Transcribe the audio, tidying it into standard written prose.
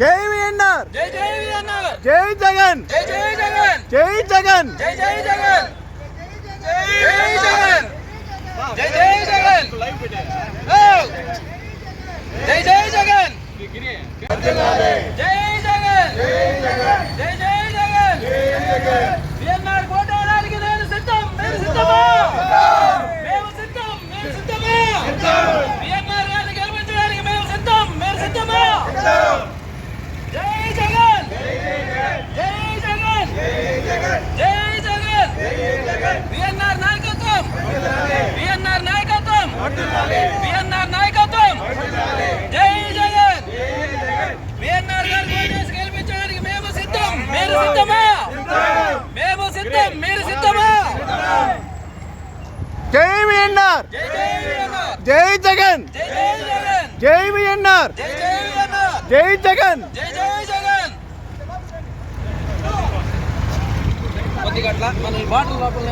జై విఎన్ఆర్, జై జై విఎన్ఆర్, జై జగన్, జై జై జగన్, జై జగన్, జై జై జగన్, జై జగన్, జై జై జగన్, జై జై జగన్, జై జగన్, జై జై జగన్, విఎన్ఆర్ కోటడానికి నేను సిద్ధం, మీరు సిద్ధమా? మేము సిద్ధం, మీరు సిద్ధమా? విఎన్ఆర్ గారిని గెలిపించడానికి మేము సిద్ధం, మీరు సిద్ధమా? జై జగన్, జై జగన్, జై జగన్, విఎన్ఆర్ నాయకత్వం, విఎన్ఆర్ నాయకత్వం, విఎన్ఆర్ నాయకత్వం, జై జగన్, విఎన్ఆర్ గారిని ఓటేసి గెలిపించడానికి మేము సిద్ధం, మీరు సిద్ధమా? మేము సిద్ధం, మీరు సిద్ధమా? జై విఎన్ఆర్, జై జై విఎన్ఆర్, జై జగన్, జై జై జగన్, జై విఎన్ఆర్, జై జై విఎన్ఆర్, జై జగన్. జై జై జగన్. కొద్దిగా అట్లా మన బాటిల్ లోపల